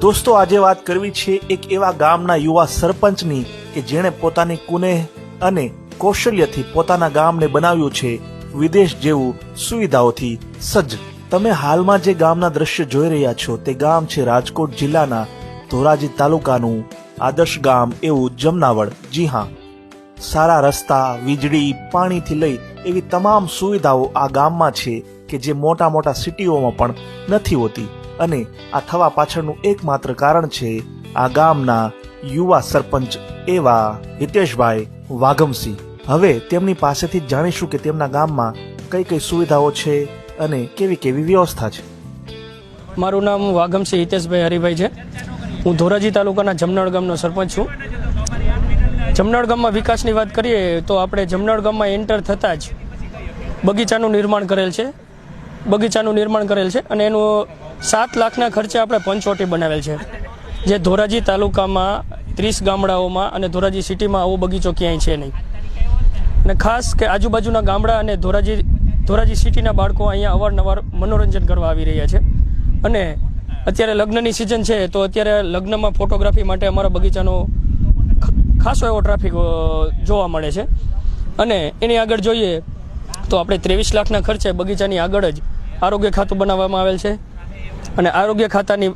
दोस्तों આજે વાત કરવી છે એક એવા ગામના યુવા સરપંચની કે જેણે પોતાની કુનેહ અને કૌશલ્યથી પોતાના ગામને બનાવ્યું છે વિદેશ જેવું સુવિધાઓથી સજ્જ। તમે હાલમાં જે ગામના દ્રશ્ય જોઈ રહ્યા છો તે ગામ છે રાજકોટ જિલ્લાના ધોરાજી તાલુકાનું આદર્શ ગામ એવું જમનાવડ। જી હા, સારા રસ્તા, વીજળી, પાણીથી લઈ એવી તમામ સુવિધાઓ આ ગામમાં છે કે જે મોટા મોટા સિટીઓમાં પણ નથી હોતી। અને આ થવા પાછળનું એકમાત્ર કારણ છે આ ગામના યુવા સરપંચ એવા હિતેશભાઈ વાઘમસિંહ। હવે તેમની પાસેથી જાણીશું કે તેમના ગામમાં કઈ કઈ સુવિધાઓ છે અને કેવી કેવી વ્યવસ્થા છે। મારું નામ વાઘમસિંહ હિતેશભાઈ હરિભાઈ છે। હું ધોરાજી તાલુકાના જમનાળ ગામનો સરપંચ છું। જમનાળ ગામમાં વિકાસની વાત કરીએ તો આપણે જમનાળ ગામમાં એન્ટર થતાં જ બગીચાનું નિર્માણ કરેલ છે અને એનું 7 લાખના ખર્ચે આપણે પંચવટી બનાવેલ છે, જે ધોરાજી તાલુકામાં 30 ગામડાઓમાં અને ધોરાજી સિટીમાં આવો બગીચો ક્યાંય છે નહીં। અને ખાસ કે આજુબાજુના ગામડા અને ધોરાજી સિટીના બાળકો અહીંયા અવારનવાર મનોરંજન કરવા આવી રહ્યા છે। અને અત્યારે લગ્નની સિઝન છે તો અત્યારે લગ્નમાં ફોટોગ્રાફી માટે અમારા બગીચાનો ખાસો એવો ટ્રાફિક જોવા મળે છે। અને એની આગળ જોઈએ તો આપણે 23 લાખના ખર્ચે બગીચાની આગળ જ આરોગ્ય ખાતું બનાવવામાં આવેલ છે। અને આરોગ્ય ખાતાની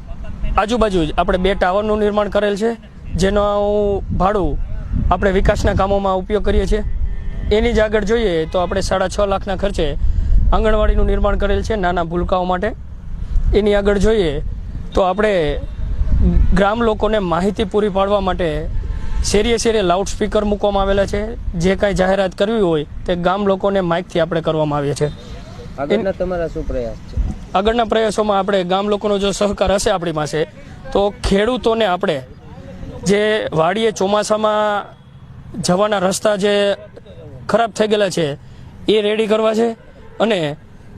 આજુબાજુ જ આપણે 2 ટાવરનું નિર્માણ કરેલ છે, જેનું ભાડું આપણે વિકાસના કામોમાં ઉપયોગ કરીએ છીએ। એની જ આગળ જોઈએ તો આપણે 6.5 લાખના ખર્ચે આંગણવાડીનું નિર્માણ કરેલ છે નાના ભૂલકાઓ માટે। એની આગળ જોઈએ તો આપણે ગ્રામ લોકોને માહિતી પૂરી પાડવા માટે શેરીએ લાઉડ સ્પીકર મૂકવામાં આવેલા છે। જે કાંઈ જાહેરાત કરવી હોય તે ગામ લોકોને માઇકથી આપણે કરવામાં આવે છે। આગળના તમારા શું પ્રયાસ છે? આગળના પ્રયાસોમાં આપણે ગામ લોકોનો જો સહકાર હશે આપણી પાસે તો ખેડૂતોને આપણે જે વાડીએ ચોમાસામાં જવાના રસ્તા જે ખરાબ થઈ ગયેલા છે એ રેડી કરવા છે, અને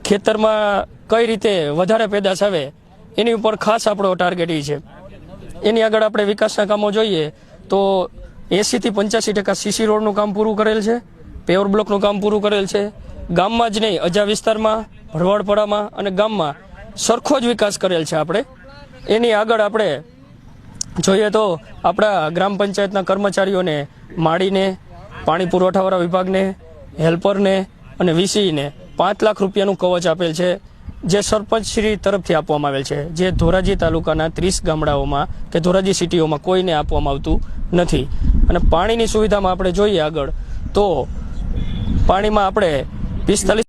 ખેતરમાં કઈ રીતે વધારે પેદાશ આવે એની ઉપર ખાસ આપણો ટાર્ગેટ એ છે। એની આગળ આપણે વિકાસના કામો જોઈએ તો 80 થી 85% સીસી રોડનું કામ પૂરું કરેલ છે, પેવર બ્લોકનું કામ પૂરું કરેલ છે। ગામમાં જ નહીં, અજા વિસ્તારમાં, ભરવાડપડામાં અને ગામમાં સરખો જ વિકાસ કરેલ છે આપણે। એની આગળ આપણે જોઈએ તો આપણા ગ્રામ પંચાયતના કર્મચારીઓને માળીને, પાણી પુરવઠાવાળા વિભાગને, હેલ્પરને અને વીસીને 5 લાખ રૂપિયાનું કવચ આપેલ છે, જે સરપંચશ્રી તરફથી આપવામાં આવેલ છે, જે ધોરાજી તાલુકાના 30 ગામડાઓમાં કે ધોરાજી સિટીઓમાં કોઈને આપવામાં આવતું નથી। અને પાણીની સુવિધામાં આપણે જોઈએ આગળ તો પાણીમાં આપણે 45